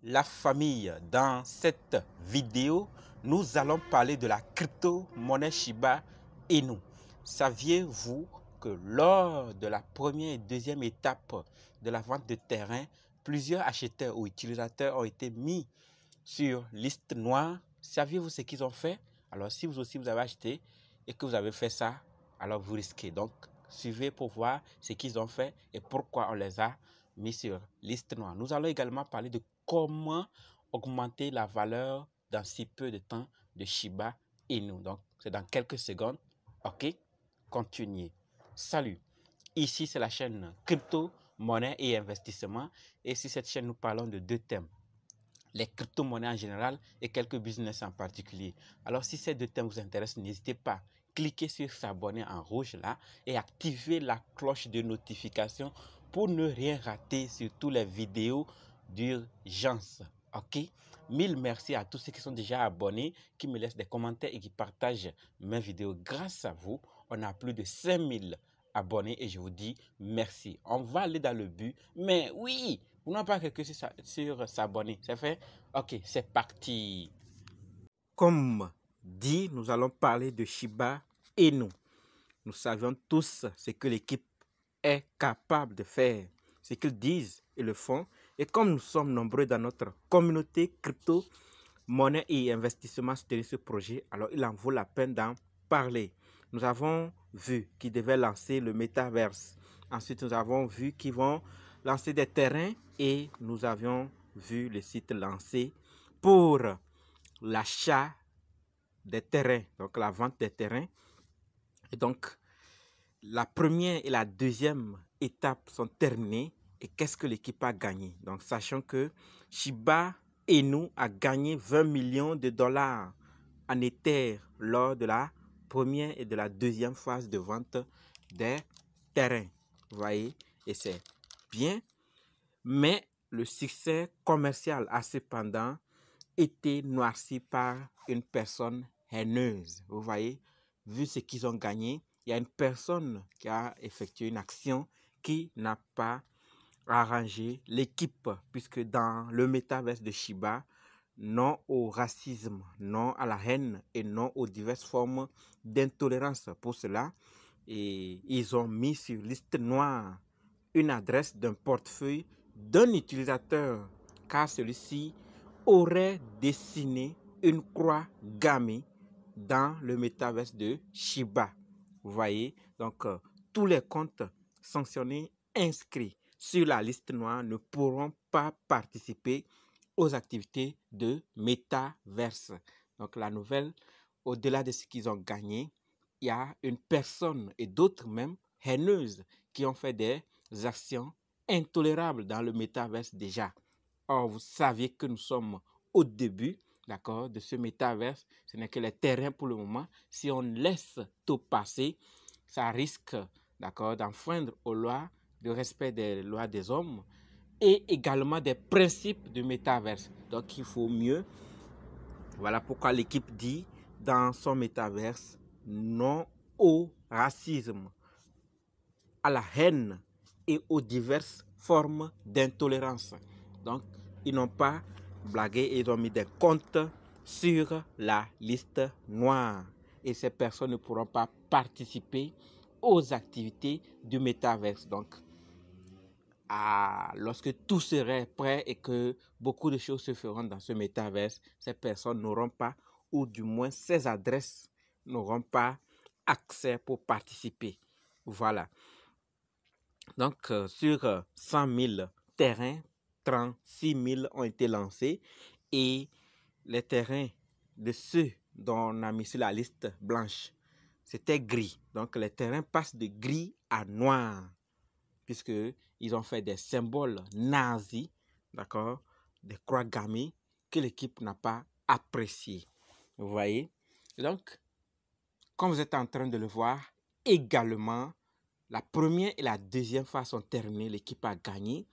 La famille, dans cette vidéo, nous allons parler de la crypto-monnaie Shiba Inu. Saviez-vous que lors de la première et deuxième étape de la vente de terrain, plusieurs acheteurs ou utilisateurs ont été mis sur liste noire? Saviez-vous ce qu'ils ont fait? Alors, si vous aussi vous avez acheté et que vous avez fait ça, alors vous risquez. Donc, suivez pour voir ce qu'ils ont fait et pourquoi on les a mis sur liste noire. Nous allons également parler de comment augmenter la valeur dans si peu de temps de Shiba Inu. Donc, c'est dans quelques secondes. OK? Continuez. Salut. Ici, c'est la chaîne Crypto, Monnaie et Investissement. Et sur cette chaîne, nous parlons de deux thèmes: les crypto-monnaies en général et quelques business en particulier. Alors, si ces deux thèmes vous intéressent, n'hésitez pas. Cliquez sur s'abonner en rouge là et activez la cloche de notification pour ne rien rater sur toutes les vidéos d'urgence. OK? Mille merci à tous ceux qui sont déjà abonnés, qui me laissent des commentaires et qui partagent mes vidéos. Grâce à vous, on a plus de 5000 abonnés et je vous dis merci. On va aller dans le but, mais oui, vous n'avez pas cliqué sur s'abonner. C'est fait? Ok, c'est parti. Comme dit, nous allons parler de Shiba Inu. Nous savions tous ce que l'équipe est capable de faire, ce qu'ils disent et le font. Et comme nous sommes nombreux dans notre communauté crypto, monnaie et investissement sur ce projet, alors il en vaut la peine d'en parler. Nous avons vu qu'ils devaient lancer le Metaverse. Ensuite, nous avons vu qu'ils vont lancer des terrains et nous avions vu le site lancé pour l'achat des terrains, donc la vente des terrains. Et donc, la première et la deuxième étape sont terminées. Et qu'est-ce que l'équipe a gagné? Donc, sachant que Shiba Inu a gagné 20 millions de dollars en Ether lors de la première et de la deuxième phase de vente des terrains. Vous voyez? Et c'est bien. Mais le succès commercial a cependant été noirci par une personne haineuse. Vous voyez? Vu ce qu'ils ont gagné, il y a une personne qui a effectué une action qui n'a pas arrangé l'équipe, puisque dans le métaverse de Shiba, non au racisme, non à la haine et non aux diverses formes d'intolérance. Pour cela, et ils ont mis sur liste noire une adresse d'un portefeuille d'un utilisateur, car celui-ci aurait dessiné une croix gammée dans le métaverse de Shiba. Vous voyez, donc tous les comptes sanctionnés inscrits sur la liste noire ne pourront pas participer aux activités de métaverse. Donc la nouvelle, au-delà de ce qu'ils ont gagné, il y a une personne et d'autres même haineuses qui ont fait des actions intolérables dans le métaverse déjà. Or, vous saviez que nous sommes au début, d'accord, de ce métaverse. Ce n'est que les terrains pour le moment. Si on laisse tout passer, ça risque, d'accord, d'enfreindre aux lois, de respect des lois des hommes et également des principes du métaverse. Donc, il faut mieux. Voilà pourquoi l'équipe dit dans son métaverse non au racisme, à la haine et aux diverses formes d'intolérance. Donc, ils n'ont pas blagué et ils ont mis des comptes sur la liste noire. Et ces personnes ne pourront pas participer aux activités du métaverse. Donc, lorsque tout serait prêt et que beaucoup de choses se feront dans ce métaverse, ces personnes n'auront pas, ou du moins ces adresses n'auront pas accès pour participer. Voilà. Donc, sur 100 000 terrains, 36 000 ont été lancés et les terrains de ceux dont on a mis sur la liste blanche, c'était gris. Donc, les terrains passent de gris à noir puisqu'ils ont fait des symboles nazis, d'accord, des croix gammées que l'équipe n'a pas appréciées. Vous voyez? Et donc, comme vous êtes en train de le voir, également, la première et la deuxième phase sont terminées. L'équipe a gagné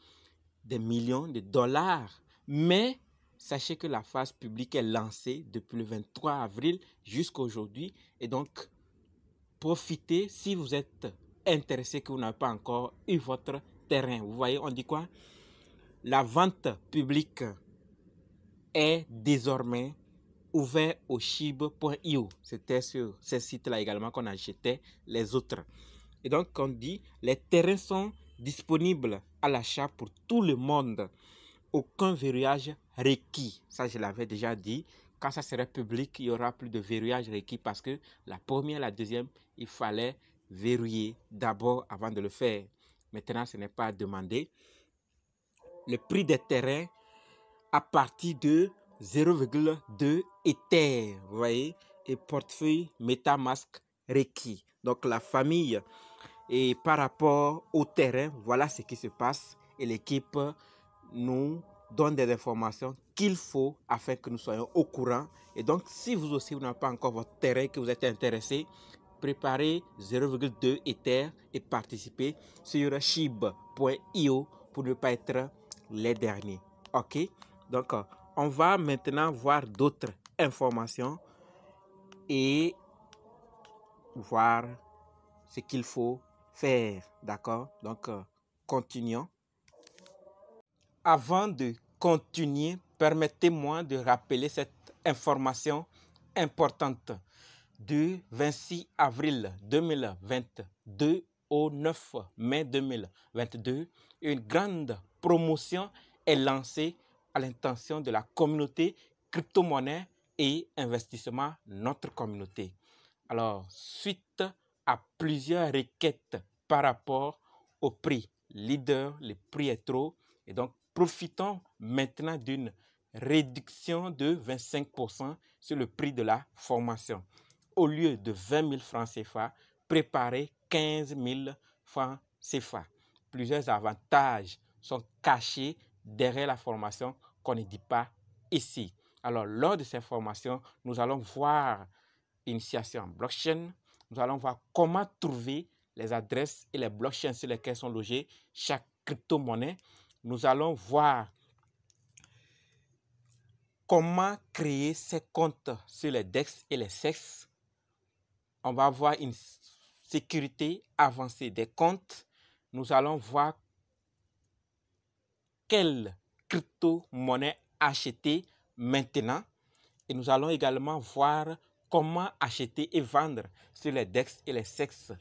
des millions de dollars. Mais sachez que la phase publique est lancée depuis le 23 avril jusqu'à aujourd'hui. Et donc, profitez si vous êtes intéressé, que vous n'avez pas encore eu votre terrain. Vous voyez, on dit quoi? La vente publique est désormais ouvert au shib.io. C'était sur ces sites-là également qu'on achetait les autres. Et donc, on dit, les terrains sont disponibles à l'achat pour tout le monde. Aucun verrouillage requis. Ça, je l'avais déjà dit. Quand ça serait public, il n'y aura plus de verrouillage requis parce que la première, la deuxième, il fallait verrouiller d'abord avant de le faire. Maintenant, ce n'est pas demandé. Le prix des terrains à partir de 0,2 Ether, vous voyez, et portefeuille MetaMask requis. Donc, la famille, et par rapport au terrain, voilà ce qui se passe. Et l'équipe nous donne des informations qu'il faut afin que nous soyons au courant. Et donc, si vous aussi, vous n'avez pas encore votre terrain, que vous êtes intéressé, préparez 0,2 Ether et participez sur shib.io pour ne pas être les derniers. OK? Donc, on va maintenant voir d'autres informations et voir ce qu'il faut faire. D'accord? Donc, continuons. Avant de continuer, permettez-moi de rappeler cette information importante. Du 26 avril 2022 au 9 mai 2022, une grande promotion est lancée à l'intention de la communauté crypto-monnaie et investissement notre communauté. Alors, suite à plusieurs requêtes par rapport au prix leader, le prix est trop, et donc profitons maintenant d'une réduction de 25% sur le prix de la formation. Au lieu de 20 000 francs CFA, préparez 15 000 francs CFA. Plusieurs avantages sont cachés derrière la formation qu'on ne dit pas ici. Alors, lors de ces formations, nous allons voir initiation en blockchain. Nous allons voir comment trouver les adresses et les blockchains sur lesquelles sont logées chaque crypto-monnaie. Nous allons voir comment créer ses comptes sur les DEX et les SEX. On va voir une sécurité avancée des comptes. Nous allons voir quelle crypto-monnaie acheter maintenant. Et nous allons également voir comment acheter et vendre sur les DEX et les SEX.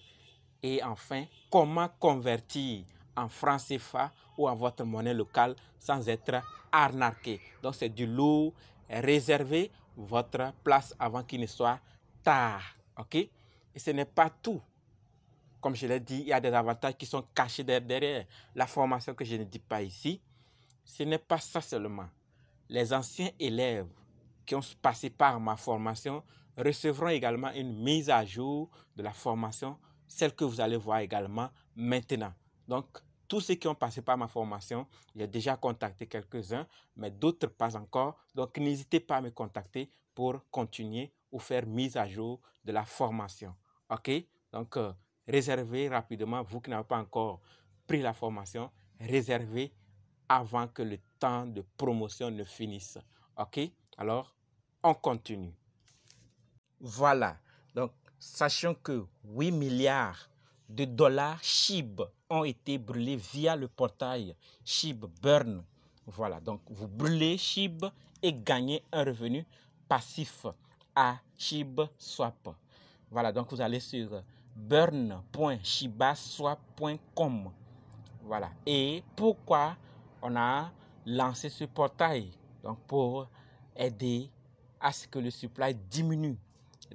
Et enfin, comment convertir en francs CFA ou en votre monnaie locale sans être arnaqué. Donc, c'est du lourd. Réservez votre place avant qu'il ne soit tard. OK? Et ce n'est pas tout. Comme je l'ai dit, il y a des avantages qui sont cachés derrière la formation que je ne dis pas ici. Ce n'est pas ça seulement. Les anciens élèves qui ont passé par ma formation recevront également une mise à jour de la formation, celle que vous allez voir également maintenant. Donc, tous ceux qui ont passé par ma formation, j'ai déjà contacté quelques-uns, mais d'autres pas encore. Donc, n'hésitez pas à me contacter pour continuer ou faire mise à jour de la formation. OK? Donc, réservez rapidement, vous qui n'avez pas encore pris la formation, réservez avant que le temps de promotion ne finisse. OK? Alors, on continue. Voilà. Donc, sachant que 8 milliards de dollars SHIB ont été brûlés via le portail SHIB Burn. Voilà. Donc, vous brûlez SHIB et gagnez un revenu passif à SHIB Swap. Voilà. Donc, vous allez sur burn.shibaswap.com. Voilà. Et pourquoi on a lancé ce portail? Donc, pour aider à ce que le supply diminue.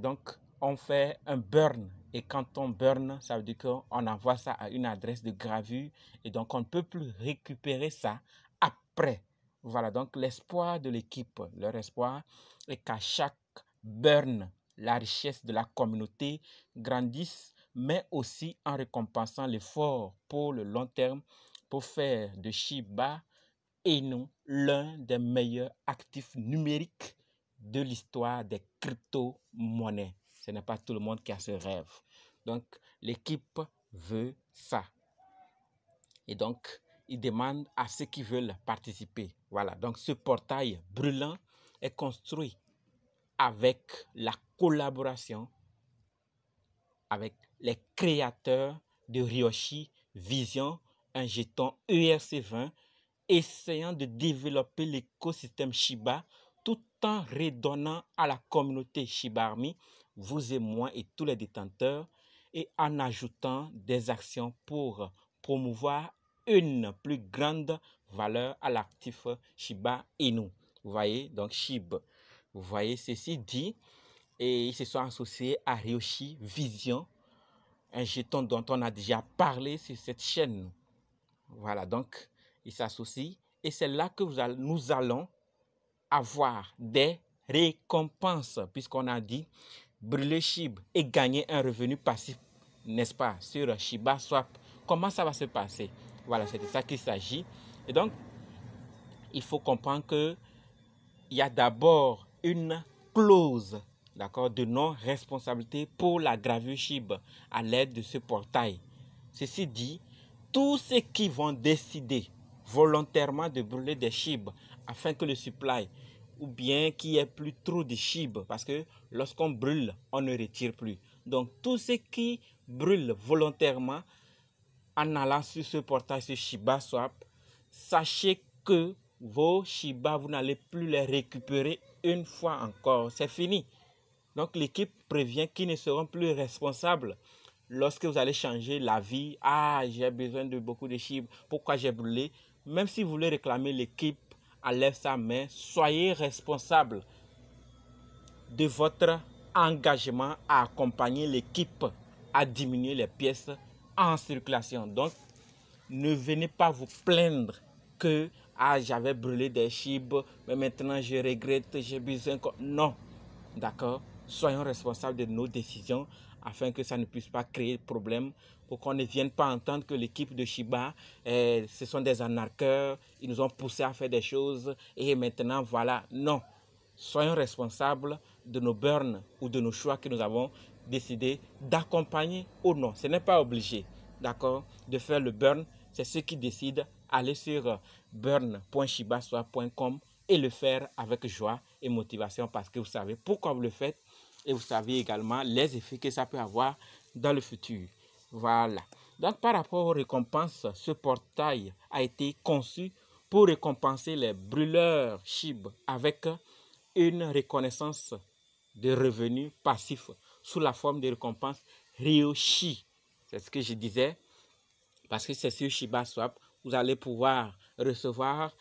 Donc, on fait un burn. Et quand on burn, ça veut dire qu'on envoie ça à une adresse de gravure. Et donc, on ne peut plus récupérer ça après. Voilà. Donc, l'espoir de l'équipe, leur espoir est qu'à chaque burn, la richesse de la communauté grandisse, mais aussi en récompensant l'effort pour le long terme pour faire de Shiba Inu l'un des meilleurs actifs numériques de l'histoire des crypto-monnaies. Ce n'est pas tout le monde qui a ce rêve. Donc, l'équipe veut ça. Et donc, il demande à ceux qui veulent participer. Voilà. Donc, ce portail brûlant est construit avec la collaboration avec les créateurs de Ryoshi Vision, un jeton ERC20, essayant de développer l'écosystème Shiba tout en redonnant à la communauté Shiba Army, vous et moi et tous les détenteurs, et en ajoutant des actions pour promouvoir une plus grande valeur à l'actif Shiba Inu. Vous voyez, donc SHIB. Vous voyez, ceci dit, et ils se sont associés à Ryoshi Vision, un jeton dont on a déjà parlé sur cette chaîne. Voilà, donc ils s'associent et c'est là que nous allons avoir des récompenses, puisqu'on a dit brûler SHIB et gagner un revenu passif, n'est-ce pas, sur Shiba Swap. Comment ça va se passer? Voilà, c'est de ça qu'il s'agit. Et donc, il faut comprendre qu'il y a d'abord une clause, d'accord, de non-responsabilité pour la gravure SHIB à l'aide de ce portail. Ceci dit, tous ceux qui vont décider volontairement de brûler des SHIB afin que le supply ou bien qu'il n'y ait plus trop de SHIB, parce que lorsqu'on brûle, on ne retire plus. Donc, tous ceux qui brûlent volontairement en allant sur ce portail, sur Shiba Swap, sachez que vos Shiba, vous n'allez plus les récupérer une fois encore. C'est fini. Donc, l'équipe prévient qu'ils ne seront plus responsables lorsque vous allez changer la vie. Ah, j'ai besoin de beaucoup de SHIB. Pourquoi j'ai brûlé? Même si vous voulez réclamer, l'équipe enlève sa main. Soyez responsable de votre engagement à accompagner l'équipe à diminuer les pièces en circulation. Donc, ne venez pas vous plaindre que j'avais brûlé des SHIB, mais maintenant je regrette, j'ai besoin. Non, d'accord? Soyons responsables de nos décisions afin que ça ne puisse pas créer de problème, pour qu'on ne vienne pas entendre que l'équipe de Shiba, ce sont des arnaqueurs, ils nous ont poussé à faire des choses et maintenant voilà. Non, soyons responsables de nos burns ou de nos choix que nous avons décidé d'accompagner ou non. Ce n'est pas obligé, d'accord, de faire le burn. C'est ceux qui décident. Allez sur burn.shibaswap.com et le faire avec joie et motivation, parce que vous savez pourquoi vous le faites et vous savez également les effets que ça peut avoir dans le futur. Voilà. Donc, par rapport aux récompenses, ce portail a été conçu pour récompenser les brûleurs SHIB avec une reconnaissance de revenus passifs sous la forme de récompense Ryoshi. C'est ce que je disais, parce que c'est sur Shiba Swap, vous allez pouvoir recevoir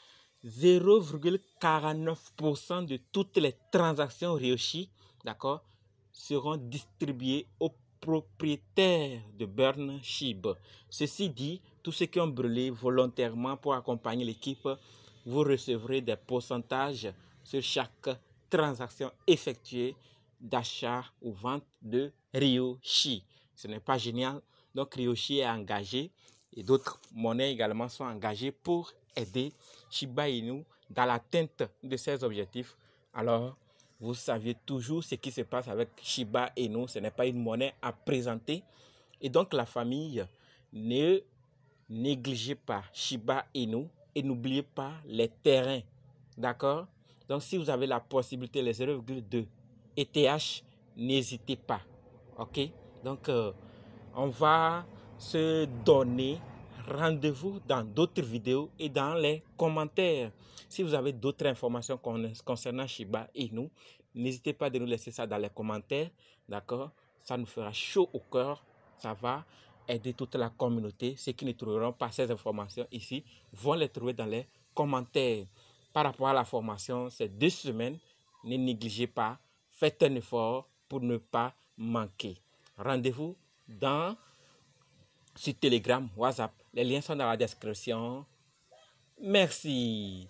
0,49% de toutes les transactions Ryoshi, d'accord, seront distribuées aux propriétaires de burn SHIB. Ceci dit, tous ceux qui ont brûlé volontairement pour accompagner l'équipe, vous recevrez des pourcentages sur chaque transaction effectuée d'achat ou vente de Ryoshi. Ce n'est pas génial? Donc Ryoshi est engagé et d'autres monnaies également sont engagées pour aider Shiba Inu dans l'atteinte de ses objectifs. Alors, vous saviez toujours ce qui se passe avec Shiba Inu. Ce n'est pas une monnaie à présenter. Et donc, la famille, ne négligez pas Shiba Inu et n'oubliez pas les terrains. D'accord? Donc, si vous avez la possibilité, les 0,2 ETH, n'hésitez pas. OK? Donc, on va se donner rendez-vous dans d'autres vidéos et dans les commentaires. Si vous avez d'autres informations concernant Shiba Inu, n'hésitez pas de nous laisser ça dans les commentaires. D'accord? Ça nous fera chaud au cœur. Ça va aider toute la communauté. Ceux qui ne trouveront pas ces informations ici vont les trouver dans les commentaires. Par rapport à la formation, c'est 2 semaines. Ne négligez pas. Faites un effort pour ne pas manquer. Rendez-vous sur Telegram, WhatsApp. Les liens sont dans la description. Merci.